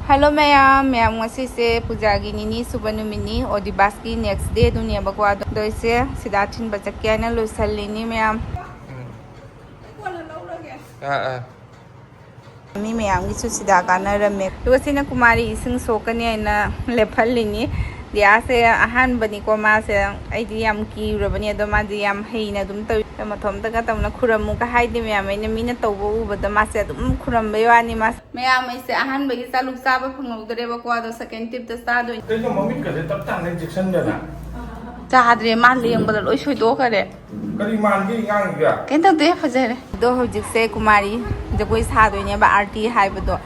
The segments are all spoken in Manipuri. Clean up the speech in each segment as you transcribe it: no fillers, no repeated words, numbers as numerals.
Hello ma'am, ngasi se puja gi nini suba numini odibas ki next day dunia bakwa do se sidathin bachakya na losalini ma'am. Mi ma'am gi su sida kana rame. To sina kumari ising sokani na lephalini Diya se ahan bani ko ma se aidi yam ki rabani do ma di yam heina dum taw mathom ta ka tamna khuramu ka haidi me amai na mina tawbo u bada ma se dum khuram be wani ma me amai se ahan bagi saluk sa ba phangau dare ba ko do second tip ta sa do cái cái món mít cái tấp tang lên trực sân rồi nè cha dre ma leng ba loi soi do ka re cái đi man cái ngang gì à ken ta de phajare do hojik se kumari jagoi sa do ne ba RT hai ba do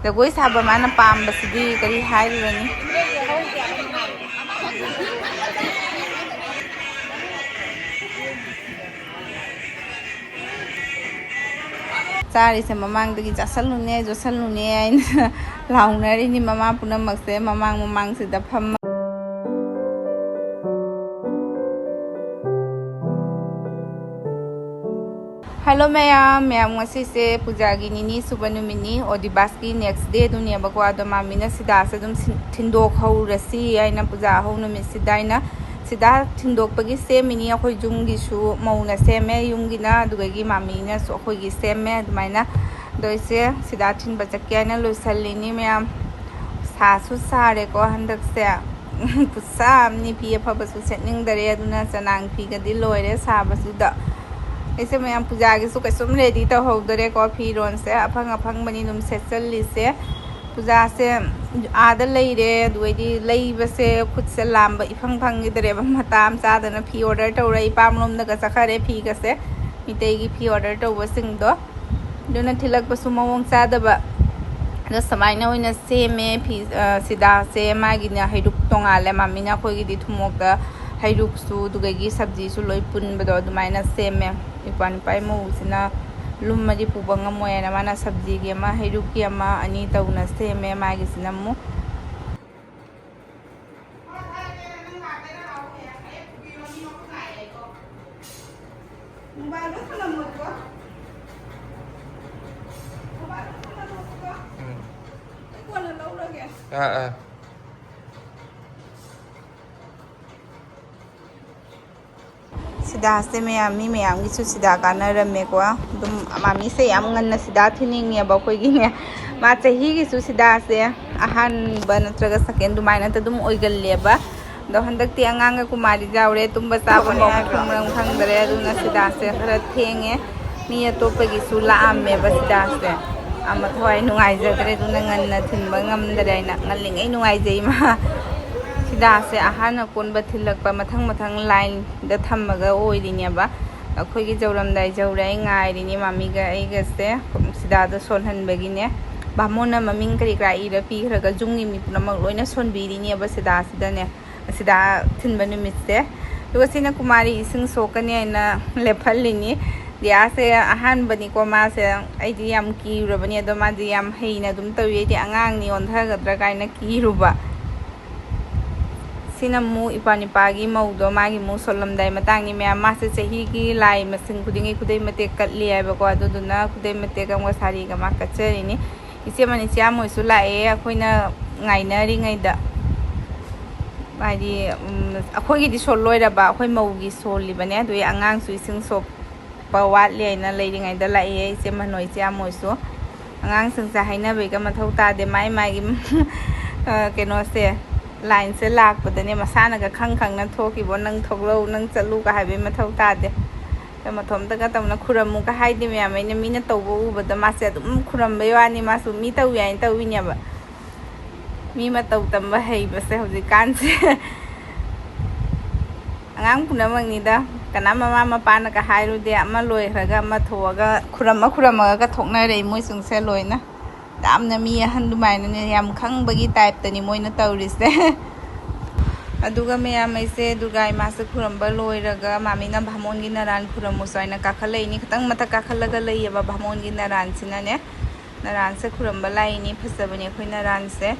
jagoi saba mana pam basidi kari hai rani sari se mamang dagi jasalune josalune ain launari ni mama punamak se mamang se da pham Hello ma'am, ngasi se puja gi nini suba numini odibas ki next day dunia bakwa do mamina sida se dum thindok hau rasi aina puja hau numit sidaina sida thindok pagi se mini akhoi jungi su mauna se me yungi na dugagi mamina so akhoi gi se me dumaina doise sida thin bachakya na losalini ma'am sa su sare ko handak se pusam ni pi pha basu setning dare aduna chanang pi ga di loire sa basu da ऐसे मैं पूजा के सु कसुम रेडी तो हो दरे कॉफी रोन से अफंग बनी नुम से चली से पूजा से आदर लई रे दुई लई बसे खुद से लाम इफंग फंग दरे मताम चादन फी ऑर्डर तो रही पाम लोम दग सखरे फी कसे मिते की फी ऑर्डर तो वसिंग दो दुना थिलक बसु मवंग चादब द समाइना होइना से में फी सिदा से मागी ना हैरुक तोंगाले मामिना खोगी दि थुमोक हैरुक सु दुगगी सब्जी सु लोई पुन बदो दुमाइना से में इपान पाई मौसिना लुम्मदी पुबंग मोयना माना सब्जी की अमा हैरुक की अमा अनि तौना से में मागी सिनमु Sida se me ami me am gisu sida kana rame ko dum mami se am ngan sida thining ya ba koi gi ne ma chahi gisu sida se ahan ban traga second dumai na dum oigal leba do handak ti angang ga kumari jawre tumba sa ba ma khumrang khang dare aduna sida se khara thenge mi to pa gisu la am me ba sida se am thoi nungai ja dare duna ngan na thin ba ngam dare na ngaling ai nungai jai ma sida se ahana kon ba thilak pa mathang line da thammaga oirini ba akhoi gi jawram dai jawrai ngai rini mami ga ai ga se sida da solhan bagine bamona maming kari kra ira pi khraga jungi mi punamak loina sonbi rini ba sida sida ne sida thinba numit se to sina kumari ising sokani na lephalini Diya se ahan bani ko ma se aidi yam ki rabani do ma di yam heina dum tawi di angang ni on tha gadra kaina ki ruba Sinamu ipani pagi mau do magi mu solam dai matang ni me ma se chahi ki lai masing kudingi kudai mate katli ai ba ko adu duna kudai mate ka mo sari ka ma kachari ni ise mani cha mo su la e akoina ngai na ri ngai da bai di akoi gi di sol loi ra ba akoi mau gi sol li ba ne do angang su ising so pa wat le na lai ri ngai da la e ise manoi cha mo su angang sing sa haina bai ka ma thau ta de mai mai gi ke no se line se lak padane masana ga khang na thoki bo nang thoklo nang chalu ka haibe ma thau ta de ma thom ta ka tamna khuramu ka haidi me amai na mina tawbo u bada ma se dum khuram be wani ma su mi taw yain taw wi nya ba mi ma taw tam ba hei ba se hoji kan se angang punamang ni da kana mama pa na ka hairu de ama loi raga ma thoga khuram ga thokna rei moi sung se loi na damna mi han dumai na yam khang bagi type tani moi na tawri se अदुगा मैम ऐसे दुर्गा इमासे खुरंबा लोइरगा मामीना भामोनगी नारान खुरमुसो आइना काखलैनी खतंग मथा काखलगा लैयबा भामोनगी नारान सिनाने नारान से खुरंबा लाइनी फसबने खै नारान से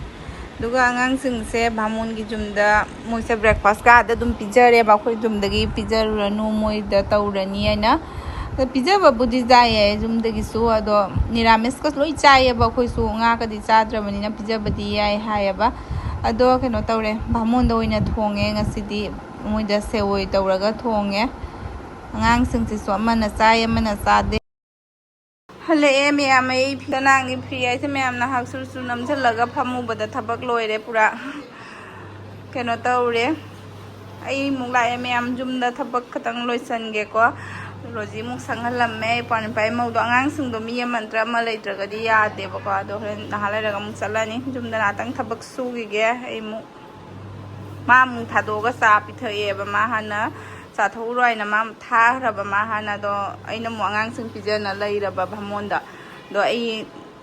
दुगा आंगांग सिंगसे भामोनगी जुमदा मोइसे ब्रेकफास्ट का आदा दुम पिजरे बा खै जुमदगी पिजरनु मोइदा तौरनी आइना पिजबा बुदि जाये जुमदगी सु अदो निरामिस का लोइ चायबा खैसु nga का दि चाद्रबनिना पिजबदि याय हायबा अदो केनो तौरे भामोनदा ओइना थोंगे ngasiदी मोइदा सेवोइ तौरगा थोंगे आंगांग सिंगसिसु अमना चाय अमना चादे हले मैम फिनांगी फ्री ऐसे मैम ना हाक सुरसु नमझलगा फमुबदा थबक लोइरे पूरा केनो तौरे आई मुक लाए मैम जुमदा थबक खतंग लोइसनगे को रोजी मुक संगलम्मे पान पाइ मौदो आंगांग सिंगदो मी मंत्र अमा लैत्रगदि यादेबको अदो हरेन नहालैरगा मुक चलनी जुमदा नातंग थबक सुगिगे आई मुक मा मुक थादोगा चा पिथयेबा मा हाना चाथौरोइना मा थारबा मा हाना दो आइना मु आंगांग सिंग पिजना लैरबा भामोनदा दो आई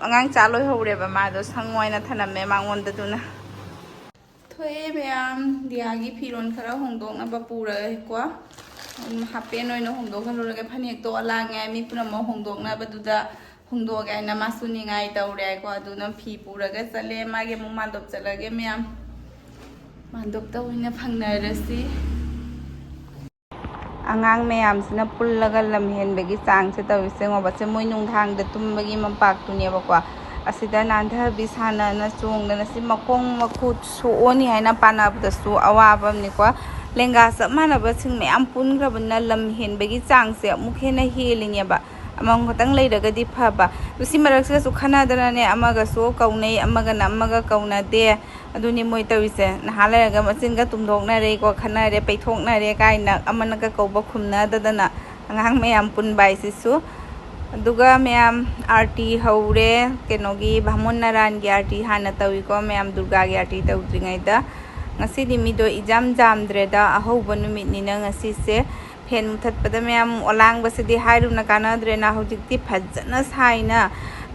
आंगांग चा लोइ हौरेबा मा दो संगोइना थनमे मांगोनदा दुना थोए मैम दियागी फिरोन खरा होंदोंना बपुरा को हापेन ओइना होंदोखलुरगे फनेक तो लांगे मी पुनम होंदोंना बदुदा होंदोगे आइना मासु निंगाइ तौरे को अदुना फी पुरगे चले मागे मु मांदोप चलगे मैम मांदोप तो ओइना फंगनरसी आंगांग मैमसिना पुल्लगा लमहेनबगी चांगसे तविसे ngobase moi nungthangda tumbagi mampaktunebako asida nandhabi sanana chongdana si makong makhut sooni haina panabdasu awabamniko lenga samana basing ma'am pungrabna lamhenbagi changse mukhena helineba amang khotang leiragadi phaba tusi maraksa su khanadana amaga so kaunai amaga namaga kauna de aduni moi tawise nahalayga machinga tumdokna re ko khana re paithokna re kaina amana ka kauba khumna dadana angang ma'am punbai sisu aduga ma'am aarti हौरे केनोगी भामोन नारायण की आरती हाना तवी को मैम दुर्गा की आरती तौद्रिङैदा ngasi mido ijam jamdreda ahouba numitnina ngasi se फेन मुथतपदा मैम ओलांग बसदी हाइरुना कानाद्रेना हौजिकति फजना साइना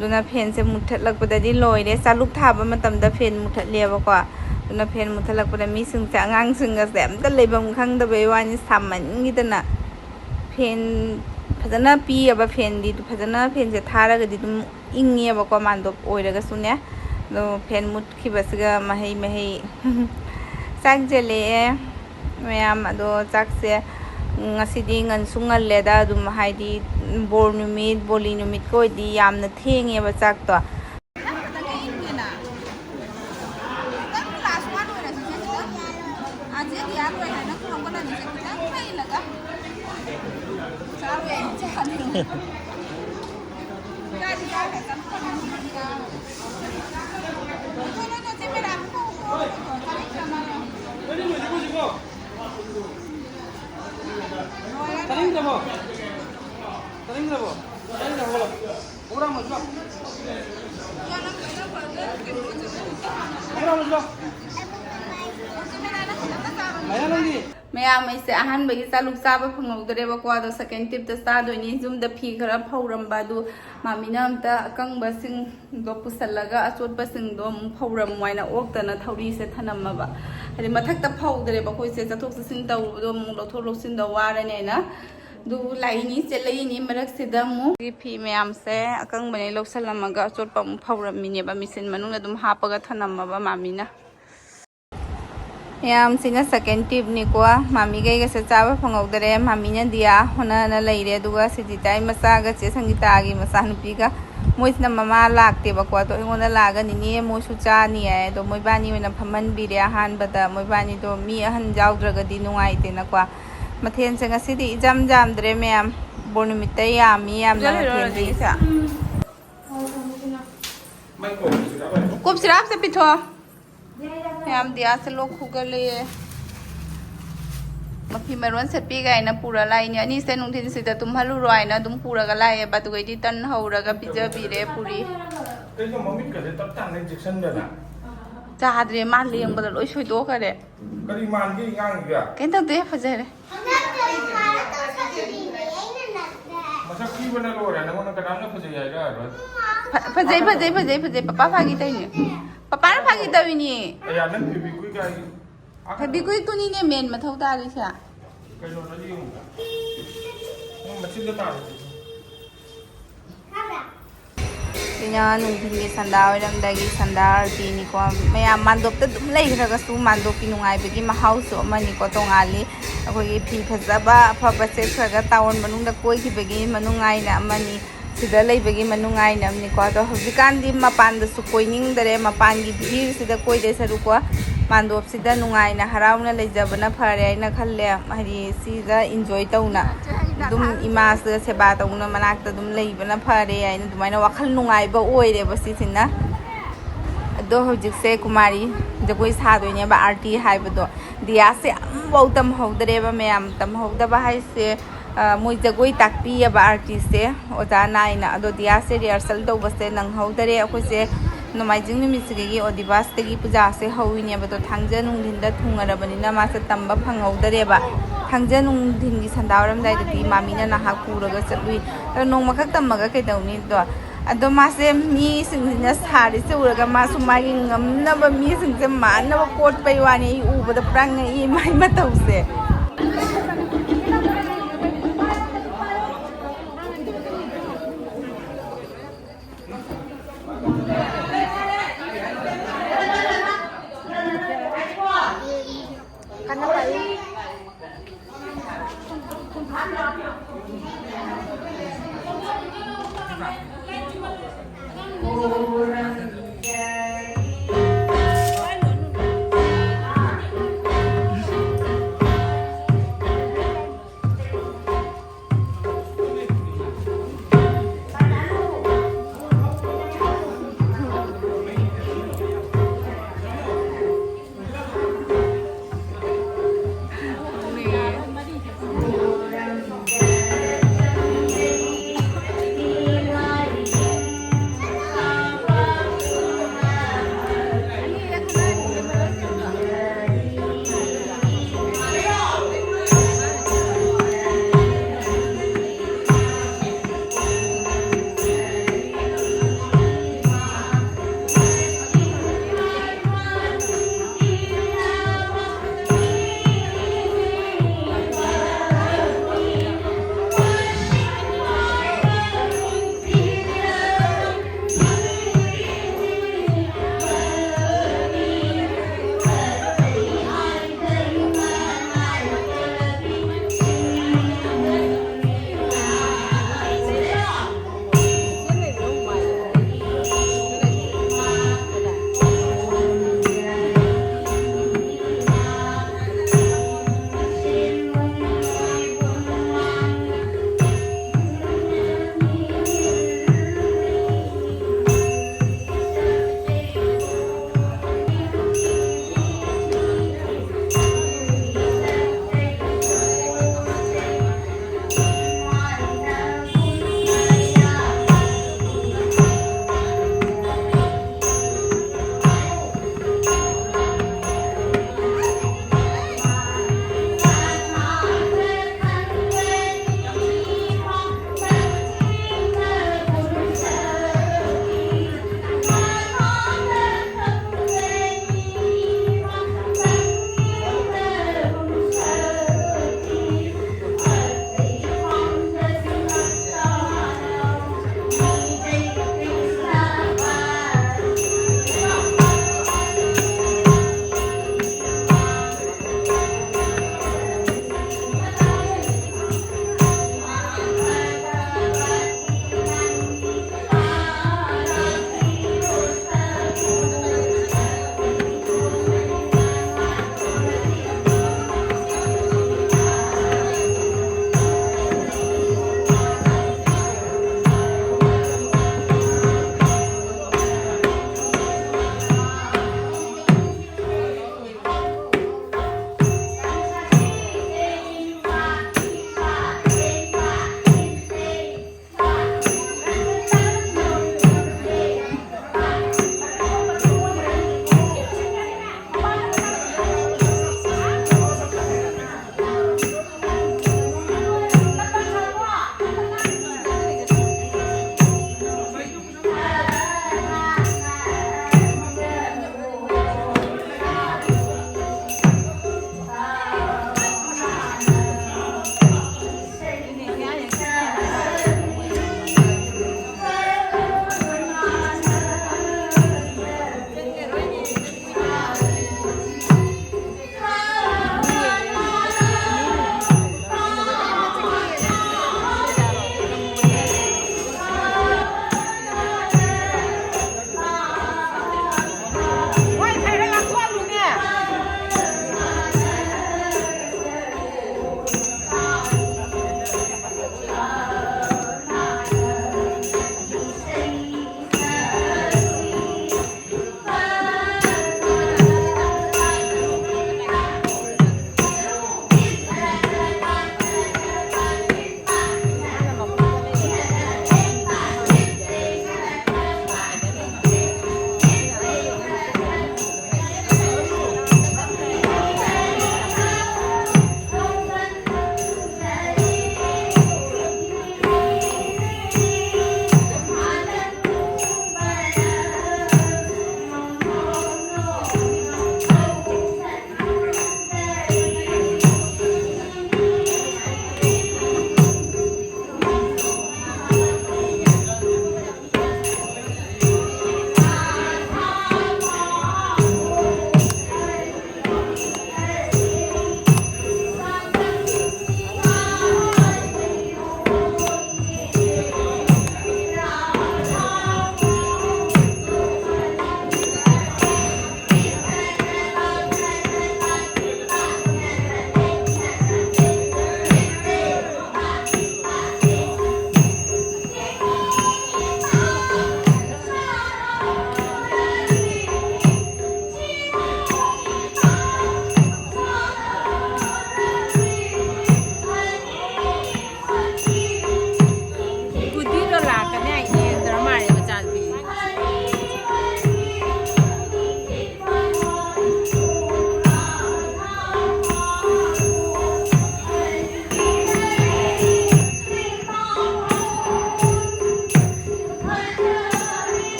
दुना फेन से मुथतलकपदादि लोइरे चालुक थाबा मतमदा फेन मुथतलेबको दुना फेन मुथतलकपदा मी सिंगसे आंगांग सिंगसे अमता लेबम खंगदबे वानि सामनगिदना फेन फजना पी अब फेन दी फजना फेन से थारगदि दुम इंगेबको मांदोप ओइरगसुने दो फेन मुथखिबसगा महै महै चाकजेले मैम अदो चाकसे ngasi ngan leda dum haidi bor numit boli numit ko di yamna thenge ba chak to ma'am ऐसे अहन बगी चालुक चाबा फंगौदरेबको अदो सेकेंड टिप ता चादोइनी जुमदा फी खरा फौरमबा दु मामिना अमता अकंगबा सिंग दो पुसलगा अचोटबा सिंग दो फौरम वाइना ओक्तना थौरी से थनमबा हदि मथकता फौदरेबा कोइसे चथोक सिन तौदो मु लथो लोसिन द वारनेना दु लाइनी चेलैनी मरक सिदा मु फी मैम से अकंगबने लोसलमगा अचोटबा मु फौरमिनेबा मिसिन मनुंग दुम हापगा थनमबा मामिना मैम सिंगा सेकेंड टिप निको मामी गई से चाबा फंगौदरे मामीना दिया होना लैरे दुगा सिजिताई मसागा चे संगीतागी मसा नुपीगा मोइसना ममा लाक्तेबको तो एंगोना लागा निने मोसु चानी है तो मोइबानी ओइना फमन बिरे अहानबदा मोइबानी तो मी अहन जाउद्रगदि नुंगाइतेनाको मथेन से ngasiदी इजाम जामद्रे मैम बोनुमिते यामी यामना मथेनदी कुप सिराप से पिथो मैम दिया से लोग खुगले मफी मरवन सेपी गाइना पूरा लाइनी अनि से नुंथिन सिदा तुम हलु रोइना तुम पूरा गा लाए बतुगैदी तन हौरगा पिजा बिरे पूरी कइनो मम्मी कदे तब ताने इंजेक्शन देना चाद्रे मा लेंबदा लोइ सोइदो करे करी मानगी गांगया केन तदे फजरे मसा की बना लोरे नगोना कनाना फजै आइगा फजै पापा फागी तैनी पापा ना फागी तविनी या नन बिबी कुई गाई ꯐꯦꯕꯤꯀ꯭ꯋꯤꯛ ꯇꯨꯅꯤꯅꯦ ꯃꯦꯟ ꯃꯊꯧ ꯇꯥꯔꯤꯁꯦ ꯀꯩꯅꯣꯗ ꯌꯦꯡꯉꯨ ꯃꯆꯤꯟꯗ ꯇꯥꯔꯦ ꯁꯤꯅ ꯅꯨꯡꯊꯤꯟꯒꯤ ꯁꯟꯗꯥ ꯋꯥꯏꯔꯝꯗꯒꯤ ꯁꯟꯗꯥ ꯑꯥꯔꯇꯤꯅꯤꯀꯣ ꯃꯌꯥꯝ ꯃꯥꯟꯗꯣꯞꯇ ꯑꯗꯨꯝ ꯂꯩꯈ꯭ꯔꯒꯁꯨ ꯃꯥꯟꯗꯣꯞꯀꯤ ꯅꯨꯡꯉꯥꯏꯕꯒꯤ ꯃꯍꯥꯎꯁꯨ ꯑꯃꯅꯤꯀꯣ ꯇꯣꯡꯉꯥꯜꯂꯤ ꯑꯩꯈꯣꯏꯒꯤ ꯐꯤ ꯐꯖꯕ ꯑꯐꯕ ꯁꯦꯠꯈ꯭ꯔꯒ ꯇꯥꯎꯟ ꯃꯅꯨꯡꯗ ꯀꯣꯏꯈꯤꯕꯒꯤ ꯃꯅꯨꯡꯉꯥꯏꯅ ꯑꯃꯅꯤ ꯁꯤꯗ ꯂꯩꯕꯒꯤ ꯃꯅꯨꯡꯉꯥꯏꯅ ꯑꯃꯅꯤꯀꯣ ꯑꯗꯣ ꯍꯧꯖꯤꯛꯀꯥꯟꯗꯤ ꯃꯄꯥꯟꯗꯁꯨ ꯀꯣꯏꯅꯤꯡꯗꯔꯦ ꯃꯄꯥꯟꯒꯤ ꯚꯤꯔꯁꯤꯗ ꯀꯣꯏꯗꯣꯏ ꯁꯔꯨꯛꯀꯣ ꯃꯥꯟꯗꯣꯞꯁꯤꯗ ꯅꯨꯡꯉꯥꯏꯅ ꯍꯔꯥꯎꯅ ꯂꯩꯖꯕꯅ ꯐꯔꯦ ꯍꯥꯏꯅ ꯈꯜꯂꯦ ꯍꯥꯏꯗꯤ ꯁꯤꯗ ꯏꯟꯖꯣꯏ ꯇꯧꯅ ꯑꯗꯨꯝ ꯏꯃꯥꯁꯤꯗ ꯁꯦꯕꯥ ꯇꯧꯅ ꯃꯅꯥꯛꯇ ꯑꯗꯨꯝ ꯂꯩꯕꯅ ꯐꯔꯦ ꯍꯥꯏꯅ ꯑꯗꯨꯃꯥꯏꯅ ꯋꯥꯈꯜ ꯅꯨꯡꯉꯥꯏꯕ ꯑꯣꯏꯔꯦꯕ ꯁꯤꯁꯤꯅ ꯑꯗꯣ ꯍꯧꯖꯤꯛꯁꯦ ꯀꯨꯃꯥꯔꯤ ꯖꯒꯣꯏ ꯁꯥꯗꯣꯏꯅꯦꯕ ꯑꯥꯔꯇꯤ ꯍꯥꯏꯕꯗꯣ ꯗꯤꯌꯥꯁꯦ ꯑꯃꯐꯥꯎ ꯇꯝꯍꯧꯗ꯭ꯔꯦꯕ ꯃꯌꯥꯝ ꯇꯝꯍꯧꯗꯕ ꯍꯥꯏꯁꯦ ꯃꯣꯏ ꯖꯒꯣꯏ ꯇꯥꯛꯄꯤꯌꯦꯕ ꯑꯥꯔꯇꯤꯁꯁꯦ ꯑꯣꯖꯥ ꯅꯥꯏꯅ ꯑꯗꯣ ꯗꯤꯌꯥꯁꯦ ꯔꯤꯍꯔꯁꯦꯜ ꯇꯧꯕꯁꯦ ꯅꯪꯍꯧꯗꯔꯦ ꯑꯩꯈꯣꯏꯁꯦ ꯅꯣꯡꯃꯥꯏꯖꯤꯡ ꯅꯨꯃꯤꯠꯁꯤꯗꯒꯤ ꯑꯣꯗꯤꯕꯥꯁꯇꯒꯤ ꯄꯨꯖꯥꯁꯦ ꯍꯧꯋꯤꯅꯦꯕ ꯑꯗꯣ ꯊꯥꯡꯖ ꯅꯨꯡꯊꯤꯟꯗ ꯊꯨꯡꯉꯔꯕꯅꯤꯅ मासे तंबा फंगौदरेबा थांजा नुंधिंगी संदावरमदाइदि मामीना नाहा पुरगा चलुई नोंमखक तम्मगा कैदौनी दो अदो मासे मी सिंगना सारी से उरगा मासु मागी ngamnaba मी सिंगसे मानबा कोट पैवानी उबदा प्रांग ई माई मतौसे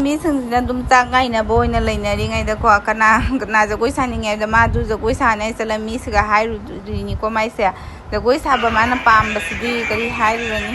ꯃꯤꯁꯤꯡꯁꯤꯅ ꯑꯗꯨꯝ ꯆꯥꯛ ꯉꯥꯏꯅꯕ ꯑꯣꯏꯅ ꯂꯩꯅꯔꯤꯉꯩꯗꯀꯣ ꯀꯅꯥ ꯖꯒꯣꯏ ꯁꯥꯅꯤꯡꯉꯦꯗ ꯃꯥꯗꯨ ꯖꯒꯣꯏ ꯁꯥꯅꯩ ꯆꯠꯂꯝꯃꯤꯁꯤꯒ ꯍꯥꯏꯔꯨꯗꯣꯏꯅꯤꯀꯣ ꯃꯥꯏꯁꯦ ꯖꯒꯣꯏ ꯁꯥꯕ ꯃꯥꯅ ꯄꯥꯝꯕꯁꯤꯗꯤ ꯀꯔꯤ ꯍꯥꯏꯔꯨꯔꯅꯤ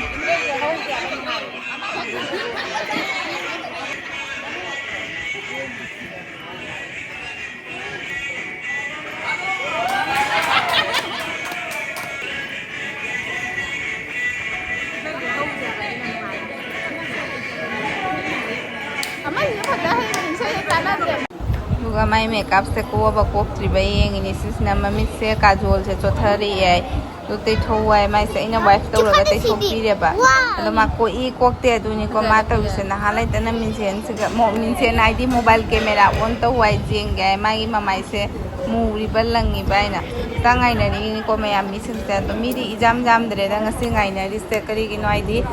ꯑꯗꯨꯒ ꯃꯥꯏ ꯃꯦꯀꯞꯁꯦ ꯀꯣꯛꯑꯕ ꯀꯣꯛꯇ꯭ꯔꯤꯕ ꯌꯦꯡꯉꯤꯅꯤ ꯁꯤꯁꯤꯅ ꯃꯃꯤꯠꯁꯦ ꯀꯥꯖꯣꯜꯁꯦ ꯆꯣꯠꯊꯔꯛꯑꯦ ꯑꯗꯨ ꯇꯩꯊꯣꯛ ꯋꯥꯏ ꯃꯥꯏꯁꯦ ꯑꯩꯅ ꯋꯥꯏꯐ ꯇꯧꯔꯒ ꯇꯩꯊꯣꯛꯄꯤꯔꯦꯕ ꯑꯗꯣ ꯃꯥ ꯀꯣꯛꯏ ꯀꯣꯛꯇꯦ ꯑꯗꯨꯅꯤꯀꯣ ꯃꯥ ꯇꯧꯔꯤꯁꯦ ꯅꯍꯥꯟ ꯂꯩꯇꯅ ꯃꯤꯡꯁꯦꯟ ꯍꯥꯏꯗꯤ ꯃꯣꯕꯥꯏꯜ ꯀꯦꯃꯦꯔꯥ ꯑꯣꯟ ꯇꯧ ꯋꯥꯏ ꯌꯦꯡꯒꯦ ꯃꯥꯒꯤ ꯃꯃꯥꯏꯁꯦ ꯃꯨꯔꯤꯕ ꯂꯪꯉꯤꯕ ꯍꯥꯏꯅ ꯆꯥꯛ ꯉꯥꯏꯅꯔꯤꯅꯤꯀꯣ ꯃꯌꯥꯝ ꯃꯤꯁꯤꯡꯁꯦ ꯑꯗꯣ ꯃꯤꯗꯤ ꯏꯖꯥꯝ ꯖꯥꯝꯗ꯭ꯔꯦꯗ ꯉꯁꯤ ꯉꯥꯏꯅꯔꯤꯁꯦ ꯀꯔꯤꯒꯤꯅꯣ ꯍꯥꯏꯗꯤ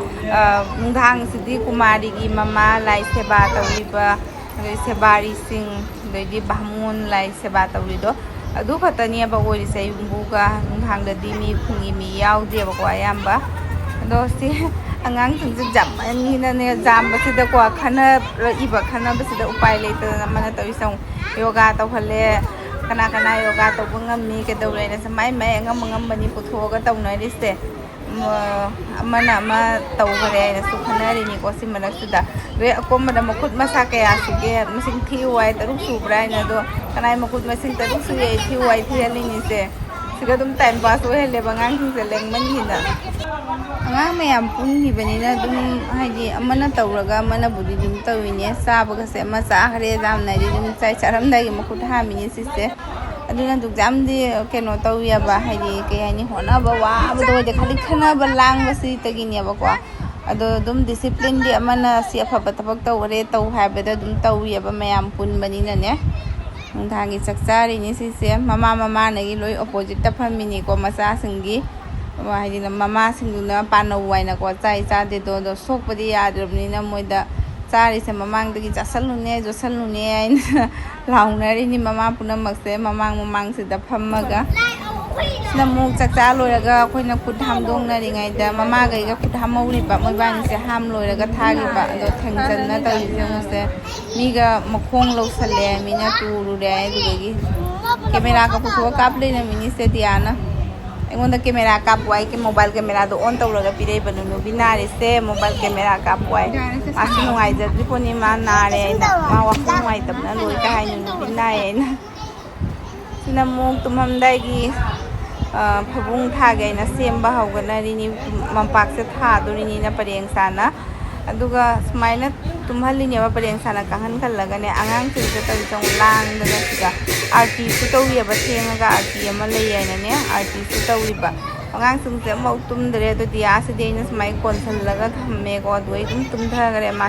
ꯅꯨꯡꯗꯥꯡꯁꯤꯗꯤ ꯀꯨꯃꯥꯔꯤꯒꯤ ꯃꯃꯥ ꯂꯥꯏ ꯁꯦꯕꯥ ꯇꯧꯔꯤꯕ ꯑꯗꯩ ꯁꯦꯕꯥꯔꯤꯁꯤꯡ ꯑꯗꯩꯗꯤ ꯕꯥꯃꯣꯟ ꯂꯥꯏ ꯁꯦꯕꯥ ꯇꯧꯔꯤꯗꯣ ꯑꯗꯨ ꯈꯛꯇꯅꯦꯕ ꯑꯣꯏꯔꯤꯁꯦ ꯌꯨꯝꯕꯨꯒ ꯅꯨꯡꯗꯥꯡꯗꯗꯤ ꯃꯤ ꯈꯨꯟꯒꯤ ꯃꯤ ꯌꯥꯎꯗꯦꯕꯀꯣ ꯑꯌꯥꯝꯕ ꯑꯗꯣ ꯁꯤ ꯑꯉꯥꯡꯁꯤꯡꯁꯦ ꯖꯥꯝꯃꯟꯈꯤꯅꯅꯦ ꯖꯥꯝꯕꯁꯤꯗꯀꯣ ꯈꯟꯅꯕꯁꯤꯗ ꯎꯄꯥꯏ ꯂꯩꯇꯗꯅ ꯑꯃꯅ ꯇꯧꯔꯤꯁꯦ ꯌꯣꯒꯥ ꯇꯧꯍꯜꯂꯦ ꯀꯅꯥ ꯌꯣꯒꯥ ꯇꯧꯕ ꯉꯝꯃꯤ ꯀꯩꯗꯧꯔꯦꯅ ꯃꯥꯏ ꯑꯉꯝꯕꯅꯤ ꯄꯨꯊꯣꯛꯑꯒ ꯇꯧꯅꯔꯤꯁꯦ ꯑꯃꯅ ꯑꯃ ꯇꯧꯈꯔꯦ ꯍꯥꯏꯅꯁꯨ ꯈꯟꯅꯔꯤꯅꯤꯀꯣ ꯁꯤ ꯃꯔꯛꯁꯤꯗ ꯑꯗꯩ ꯑꯀꯣꯝꯕꯗ ꯃꯈꯨꯠ ꯃꯁꯥ ꯀꯌꯥ ꯁꯨꯒꯦ ꯃꯁꯤꯡ ꯊꯤꯌꯨ ꯍꯥꯏ 3 ꯁꯨꯕ꯭ꯔꯥ ꯍꯥꯏꯅ ꯑꯗꯣ ꯀꯅꯥꯏ ꯃꯈꯨꯠ ꯃꯁꯤꯡ 3 ꯁꯨꯏ ꯑꯩ ꯊꯤꯌꯨ ꯍꯥꯏ ꯊꯤꯍꯜꯂꯤꯅꯤꯁꯦ ꯁꯤꯒ ꯑꯗꯨꯝ ꯇꯥꯏꯝ ꯄꯥꯁ ꯑꯣꯏꯍꯜꯂꯦꯕ ꯑꯉꯥꯡꯁꯤꯡꯁꯦ ꯂꯦꯡꯃꯟꯈꯤꯅ ꯑꯉꯥꯡ ꯃꯌꯥꯝ ꯄꯨꯟꯈꯤꯕꯅꯤꯅ ꯑꯗꯨꯝ ꯍꯥꯏꯗꯤ ꯑꯃꯅ ꯇꯧꯔꯒ ꯑꯃꯅꯕꯨꯗꯤ ꯑꯗꯨꯝ ꯇꯧꯋꯤꯅꯦ ꯆꯥꯕꯒꯁꯦ ꯑꯃ ꯆꯥꯈ꯭ꯔꯦ ꯌꯥꯝꯅꯗꯤ ꯑꯗꯨꯝ ꯆꯥꯔꯝꯗꯥꯏꯒꯤ ꯃꯈꯨꯠ ꯍꯥꯝꯃꯤꯅꯦ ꯁꯤꯁꯦ ꯑꯗꯨꯅ ꯑꯗꯨꯛꯌꯥꯝꯗꯤ ꯀꯩꯅꯣ ꯇꯧꯋꯦꯕ ꯍꯥꯏꯗꯤ ꯀꯩ ꯍꯥꯏꯅꯤ ꯍꯣꯠꯅꯕ ꯋꯥꯕꯗꯣ ꯑꯣꯏꯗꯦ ꯈꯜꯂꯤ ꯈꯟꯅꯕ ꯂꯥꯡꯕꯁꯤꯗꯒꯤꯅꯦꯕꯀꯣ ꯑꯗꯣ ꯑꯗꯨꯝ ꯗꯤꯁꯤꯄ꯭ꯂꯤꯟꯗꯤ ꯑꯃꯅ ꯁꯤ ꯑꯐꯕ ꯊꯕꯛ ꯇꯧꯔꯦ ꯇꯧ ꯍꯥꯏꯕꯗ ꯑꯗꯨꯝ ꯇꯧꯋꯦꯕ ꯃꯌꯥꯝ ꯄꯨꯟꯕꯅꯤꯅꯅꯦ ꯅꯨꯡꯗꯥꯡꯒꯤ ꯆꯥꯛ ꯆꯥꯔꯤꯅꯤ ꯁꯤꯁꯦ ꯃꯃꯥꯅꯒꯤ ꯂꯣꯏ ꯑꯣꯄꯣꯖꯤꯠꯇ ꯐꯝꯃꯤꯅꯤꯀꯣ ꯃꯆꯥꯁꯤꯡꯒꯤ ꯍꯥꯏꯗꯤ ꯃꯃꯥꯁꯤꯡꯗꯨꯅ ꯄꯥꯅꯧ ꯍꯥꯏꯅꯀꯣ ꯆꯥꯗꯦꯗꯣ ꯑꯗꯣ ꯁꯣꯛꯄꯗꯤ ꯌꯥꯗ꯭ꯔꯕꯅꯤꯅ ꯃꯣꯏꯗ ꯆꯥꯔꯤꯁꯦ ꯃꯃꯥꯡꯗꯒꯤ ꯆꯥꯁꯜꯂꯨꯅꯦ ꯖꯣꯠꯁꯜꯂꯨꯅꯦ ꯍꯥꯏꯅ ꯂꯥꯎꯅꯔꯤꯅꯤ ꯃꯃꯥ ꯄꯨꯝꯅꯃꯛꯁꯦ ꯃꯃꯥꯡꯁꯤꯗ ꯐꯝꯃꯒ ꯁꯤꯅ ꯑꯃꯨꯛ ꯆꯥꯛꯆꯥ ꯂꯣꯏꯔꯒ ꯑꯩꯈꯣꯏꯅ ꯈꯨꯠ ꯍꯥꯝꯗꯣꯛꯅꯔꯤꯉꯩꯗ ꯃꯃꯥꯒꯩꯒ ꯈꯨꯠ ꯍꯥꯝꯍꯧꯔꯤꯕ ꯃꯣꯏꯕꯥꯅꯤꯁꯦ ꯍꯥꯝ ꯂꯣꯏꯔꯒ ꯊꯥꯈꯤꯕ ꯑꯗꯣ ꯊꯦꯡꯖꯟꯅ ꯇꯧꯔꯤꯁꯦ ꯃꯨꯛꯁꯦ ꯃꯤꯒ ꯃꯈꯣꯡ ꯂꯧꯁꯜꯂꯦ ꯃꯤꯅ ꯇꯨꯔꯨꯔꯦ ꯑꯗꯨꯗꯒꯤ ꯀꯦꯃꯦꯔꯥꯒ ꯄꯨꯊꯣꯛꯑ ꯀꯥꯞ ꯂꯩꯔꯝꯃꯤꯅꯤꯁꯦ ꯗꯤꯌꯥꯅ ꯑꯩꯉꯣꯟꯗ ꯀꯦꯃꯦꯔꯥ ꯀꯥꯞꯄꯨ ꯍꯥꯏ ꯃꯣꯕꯥꯏꯜ ꯀꯦꯃꯦꯔꯥꯗꯣ ꯑꯣꯟ ꯇꯧꯔꯒ ꯄꯤꯔꯛꯏꯕ ꯅꯨꯕꯤ ꯅꯥꯔꯤꯁꯦ ꯃꯣꯕꯥꯏꯜ ꯀꯦꯃꯦꯔꯥ ꯀꯥꯞꯄꯨ ꯍꯥꯏ ꯃꯥꯁꯤ ꯅꯨꯡꯉꯥꯏꯖꯗ꯭ꯔꯤ ꯄꯣꯠꯅꯤ ꯃꯥ ꯅꯥꯔꯦ ꯑꯩꯅ ꯃꯥ ꯋꯥꯈꯜ ꯅꯨꯡꯉꯥꯏꯇꯕꯅ ꯂꯣꯏ ꯀ ꯍꯥꯏ ꯅꯨꯕꯤ ꯅꯥꯏ ꯑꯩꯅ ꯁꯤꯅ ꯑꯃꯨꯛ ꯇꯨꯝꯃꯝꯗꯥꯏꯒꯤ ꯐꯕꯨꯡ ꯊꯥꯒꯦ ꯑꯩꯅ ꯁꯦꯝꯕ ꯍꯧꯒꯠꯅꯔꯤꯅꯤ ꯃꯝꯄꯥꯛꯁꯦ ꯊꯥꯗꯣꯔꯤꯅꯤꯅ ꯄꯔꯦꯡ ꯁꯥꯅ ꯑꯗꯨꯒ ꯁꯨꯃꯥꯏꯅ ꯇꯨꯝꯍꯜꯂꯤꯅꯦꯕ ꯄꯔꯦꯡ ꯁꯥꯅ ꯀꯥꯍꯟꯈꯜꯂꯒꯅꯦ ꯑꯉꯥꯡꯁꯤꯡꯁꯦ ꯇꯧꯔꯤꯁꯦ ꯑꯃꯨꯛ ꯂꯥꯡꯗꯅ ꯁꯤꯗ ꯑꯥꯔꯇꯤꯁꯨ ꯇꯧꯔꯤꯑꯕ ꯊꯦꯡꯉꯒ ꯑꯥꯔꯇꯤ ꯑꯃ ꯂꯩ ꯍꯥꯏꯅꯅꯦ ꯑꯥꯔꯇꯤꯁꯨ ꯇꯧꯔꯤꯕ ꯑꯉꯥꯡꯁꯤꯡꯁꯦ ꯑꯃꯐꯥꯎ ꯇꯨꯝꯗ꯭ꯔꯦ ꯑꯗꯨ ꯗꯤꯌꯥꯁꯤꯗꯤ ꯑꯩꯅ ꯁꯨꯃꯥꯏꯅ ꯀꯣꯟꯁꯤꯜꯂꯒ ꯊꯝꯃꯦꯀꯣ ꯑꯗꯨ ꯑꯩ ꯑꯗꯨꯝ ꯇꯨꯝꯊꯈ꯭ꯔꯦ ꯃꯥ